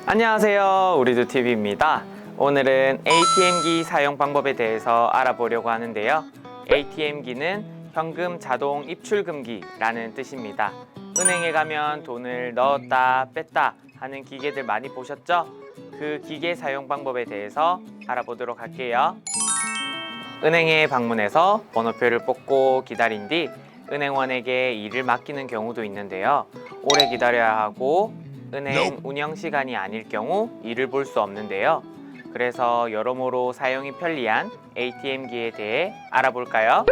안녕하세요, 우리도TV입니다. 오늘은 ATM기 사용 방법에 대해서 알아보려고 하는데요. ATM기는 현금 자동 입출금기라는 뜻입니다. 은행에 가면 돈을 넣었다 뺐다 하는 기계들 많이 보셨죠? 그 기계 사용 방법에 대해서 알아보도록 할게요. 은행에 방문해서 번호표를 뽑고 기다린 뒤 은행원에게 일을 맡기는 경우도 있는데요. 오래 기다려야 하고 은행 운영 시간이 아닐 경우 일을 볼 수 없는데요. 그래서 여러모로 사용이 편리한 ATM기에 대해 알아볼까요?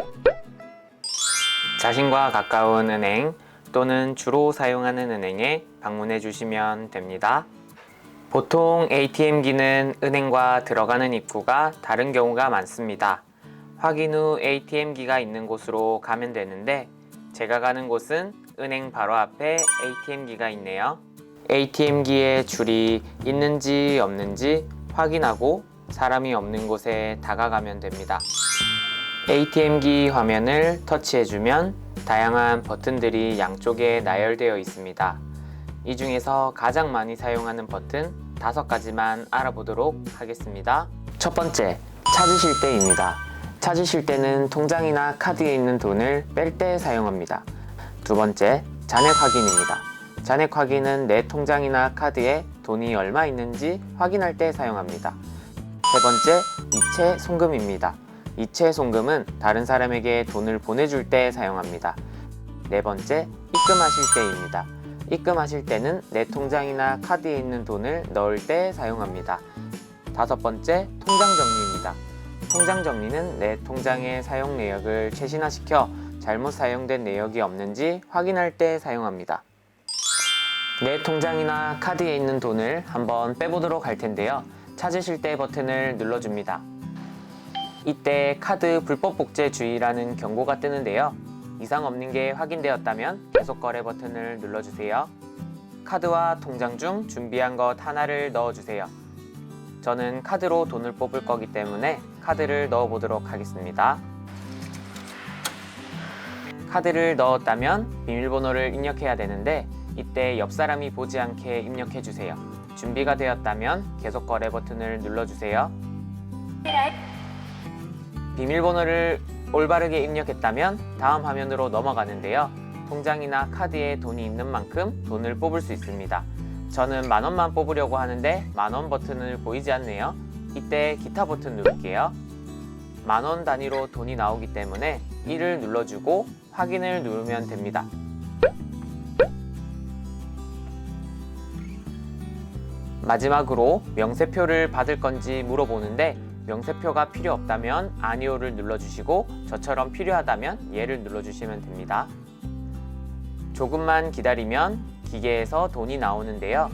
자신과 가까운 은행 또는 주로 사용하는 은행에 방문해 주시면 됩니다. 보통 ATM기는 은행과 들어가는 입구가 다른 경우가 많습니다. 확인 후 ATM기가 있는 곳으로 가면 되는데 제가 가는 곳은 은행 바로 앞에 ATM기가 있네요. ATM기에 줄이 있는지 없는지 확인하고 사람이 없는 곳에 다가가면 됩니다. ATM기 화면을 터치해주면 다양한 버튼들이 양쪽에 나열되어 있습니다. 이 중에서 가장 많이 사용하는 버튼 5가지만 알아보도록 하겠습니다. 첫 번째, 찾으실 때입니다. 찾으실 때는 통장이나 카드에 있는 돈을 뺄 때 사용합니다. 두 번째, 잔액 확인입니다. 잔액 확인은 내 통장이나 카드에 돈이 얼마 있는지 확인할 때 사용합니다. 세 번째, 이체 송금입니다. 이체 송금은 다른 사람에게 돈을 보내줄 때 사용합니다. 네 번째, 입금하실 때입니다. 입금하실 때는 내 통장이나 카드에 있는 돈을 넣을 때 사용합니다. 다섯 번째, 통장 정리입니다. 통장 정리는 내 통장의 사용 내역을 최신화시켜 잘못 사용된 내역이 없는지 확인할 때 사용합니다. 내 통장이나 카드에 있는 돈을 한번 빼보도록 할 텐데요. 찾으실 때 버튼을 눌러줍니다. 이때 카드 불법 복제 주의라는 경고가 뜨는데요. 이상 없는 게 확인되었다면 계속 거래 버튼을 눌러주세요. 카드와 통장 중 준비한 것 하나를 넣어주세요. 저는 카드로 돈을 뽑을 거기 때문에 카드를 넣어보도록 하겠습니다. 카드를 넣었다면 비밀번호를 입력해야 되는데 이때 옆 사람이 보지 않게 입력해 주세요. 준비가 되었다면 계속 거래 버튼을 눌러주세요. 비밀번호를 올바르게 입력했다면 다음 화면으로 넘어가는데요. 통장이나 카드에 돈이 있는 만큼 돈을 뽑을 수 있습니다. 저는 10,000원만 뽑으려고 하는데 10,000원 버튼을 보이지 않네요. 이때 기타 버튼 누를게요. 10,000원 단위로 돈이 나오기 때문에 1을 눌러주고 확인을 누르면 됩니다. 마지막으로 명세표를 받을 건지 물어보는데 명세표가 필요 없다면 아니오를 눌러주시고 저처럼 필요하다면 예를 눌러주시면 됩니다. 조금만 기다리면 기계에서 돈이 나오는데요.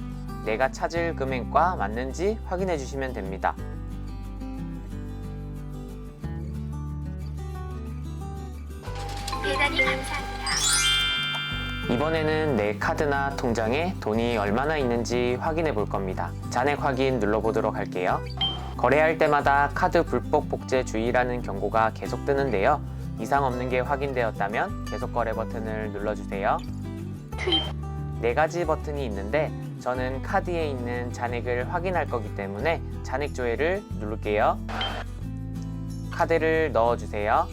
내가 찾을 금액과 맞는지 확인해 주시면 됩니다. 대단히 감사합니다. 이번에는 내 카드나 통장에 돈이 얼마나 있는지 확인해 볼 겁니다. 잔액 확인 눌러보도록 할게요. 거래할 때마다 카드 불법 복제 주의라는 경고가 계속 뜨는데요. 이상 없는 게 확인되었다면 계속 거래 버튼을 눌러주세요. 4가지 버튼이 있는데 저는 카드에 있는 잔액을 확인할 거기 때문에 잔액 조회를 누를게요. 카드를 넣어주세요.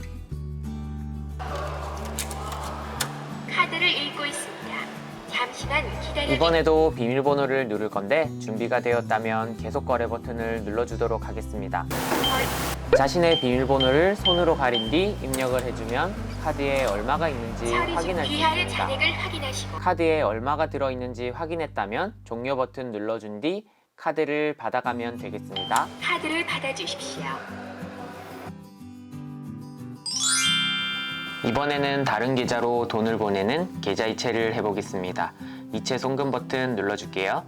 카드를 읽고 있습니다. 잠시만 기다려. 이번에도 비밀번호를 누를 건데 준비가 되었다면 계속 거래 버튼을 눌러주도록 하겠습니다. 자신의 비밀번호를 손으로 가린 뒤 입력을 해주면 카드에 얼마가 있는지 확인할 수 위하여 있습니다. 잔액을 확인하시고 카드에 얼마가 들어있는지 확인했다면 종료 버튼 눌러준 뒤 카드를 받아가면 되겠습니다. 카드를 받아주십시오. 이번에는 다른 계좌로 돈을 보내는 계좌 이체를 해보겠습니다. 이체 송금 버튼 눌러줄게요.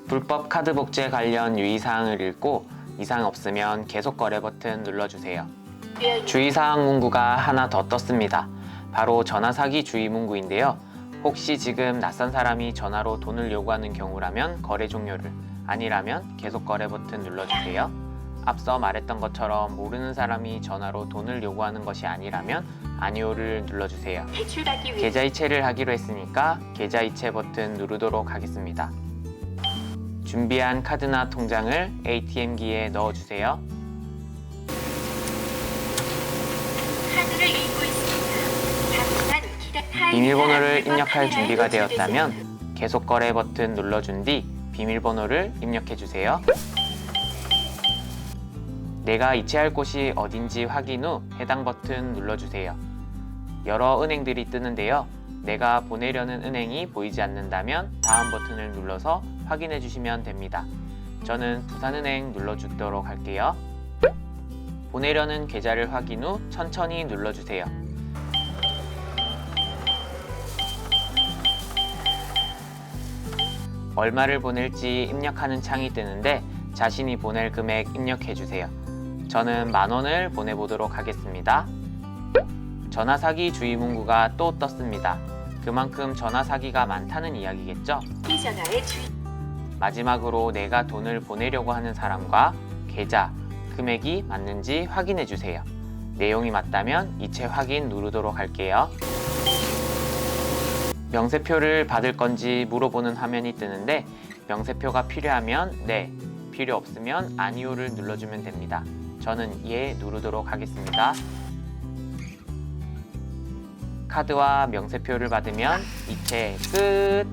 불법 카드 복제 관련 유의사항을 읽고 이상 없으면 계속 거래 버튼 눌러주세요. 주의사항 문구가 하나 더 떴습니다. 바로 전화 사기 주의 문구인데요. 혹시 지금 낯선 사람이 전화로 돈을 요구하는 경우라면 거래 종료를, 아니라면 계속 거래 버튼 눌러주세요. 앞서 말했던 것처럼 모르는 사람이 전화로 돈을 요구하는 것이 아니라면 아니오를 눌러주세요. 대출받기 위해 계좌 이체를 하기로 했으니까 계좌 이체 버튼 누르도록 하겠습니다. 준비한 카드나 통장을 ATM기에 넣어주세요. 카드를 읽고 있습니다. 잠시만 비밀번호를 입력할 준비가 되었다면 계속 거래 버튼 눌러준 뒤 비밀번호를 입력해주세요. 내가 이체할 곳이 어딘지 확인 후 해당 버튼 눌러주세요. 여러 은행들이 뜨는데요. 내가 보내려는 은행이 보이지 않는다면 다음 버튼을 눌러서 확인해 주시면 됩니다. 저는 부산은행 눌러주도록 할게요. 보내려는 계좌를 확인 후 천천히 눌러주세요. 얼마를 보낼지 입력하는 창이 뜨는데 자신이 보낼 금액 입력해 주세요. 저는 10,000원을 보내보도록 하겠습니다. 전화 사기 주의 문구가 또 떴습니다. 그만큼 전화 사기가 많다는 이야기겠죠? 이 전화의 주인 마지막으로 내가 돈을 보내려고 하는 사람과 계좌, 금액이 맞는지 확인해 주세요. 내용이 맞다면 이체 확인 누르도록 할게요. 명세표를 받을 건지 물어보는 화면이 뜨는데 명세표가 필요하면 네, 필요 없으면 아니오를 눌러주면 됩니다. 저는 예 누르도록 하겠습니다. 카드와 명세표를 받으면 이체 끝!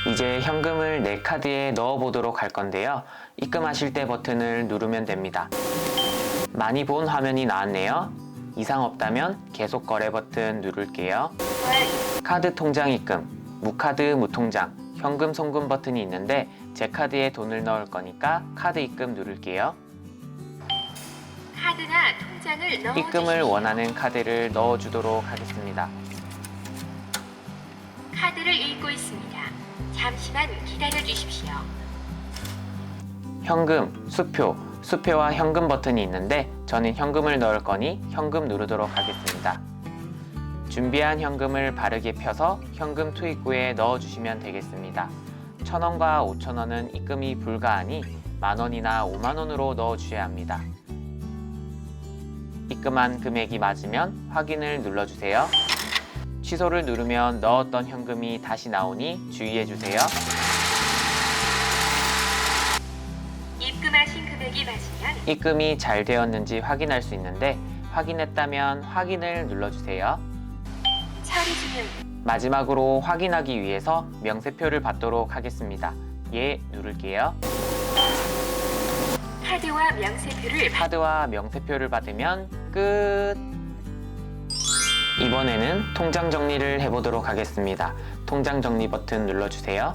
이제 현금을 내 카드에 넣어 보도록 할 건데요. 입금하실 때 버튼을 누르면 됩니다. 많이 본 화면이 나왔네요. 이상 없다면 계속 거래 버튼 누를게요. 카드 통장 입금, 무카드 무통장, 현금 송금 버튼이 있는데 제 카드에 돈을 넣을 거니까 카드 입금 누를게요. 카드나 통장을 넣어 입금을 원하는 카드를 넣어주도록 하겠습니다. 카드를 읽고 있습니다. 잠시만 기다려 주십시오. 현금, 수표와 현금 버튼이 있는데 저는 현금을 넣을 거니 현금 누르도록 하겠습니다. 준비한 현금을 바르게 펴서 현금 투입구에 넣어주시면 되겠습니다. 1,000원과 5,000원은 입금이 불가하니 10,000원이나 50,000원으로 넣어주셔야 합니다. 입금한 금액이 맞으면 확인을 눌러주세요. 취소를 누르면 넣었던 현금이 다시 나오니 주의해주세요. 입금하신 금액이 맞으면 입금이 잘 되었는지 확인할 수 있는데 확인했다면 확인을 눌러주세요. 처리 중입니다. 마지막으로 확인하기 위해서 명세표를 받도록 하겠습니다. 예 누를게요. 카드와 명세표를 받으면 끝! 이번에는 통장 정리를 해보도록 하겠습니다. 통장 정리 버튼 눌러주세요.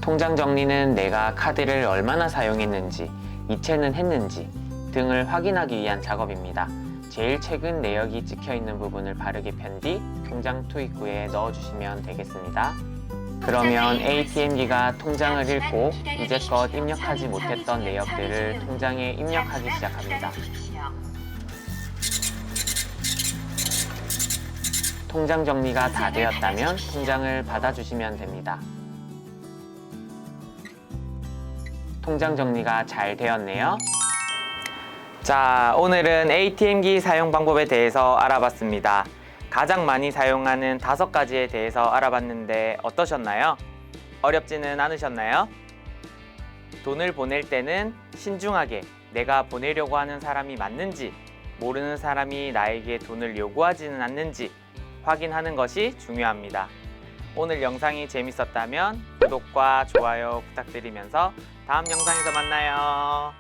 통장 정리는 내가 카드를 얼마나 사용했는지, 이체는 했는지 등을 확인하기 위한 작업입니다. 제일 최근 내역이 찍혀있는 부분을 바르게 편 뒤 통장 투입구에 넣어주시면 되겠습니다. 그러면 ATM기가 통장을 읽고 이제껏 입력하지 못했던 내역들을 통장에 입력하기 시작합니다. 통장 정리가 다 되었다면 통장을 받아주시면 됩니다. 통장 정리가 잘 되었네요. 자, 오늘은 ATM기 사용 방법에 대해서 알아봤습니다. 가장 많이 사용하는 5가지에 대해서 알아봤는데 어떠셨나요? 어렵지는 않으셨나요? 돈을 보낼 때는 신중하게 내가 보내려고 하는 사람이 맞는지, 모르는 사람이 나에게 돈을 요구하지는 않는지 확인하는 것이 중요합니다. 오늘 영상이 재밌었다면 구독과 좋아요 부탁드리면서 다음 영상에서 만나요.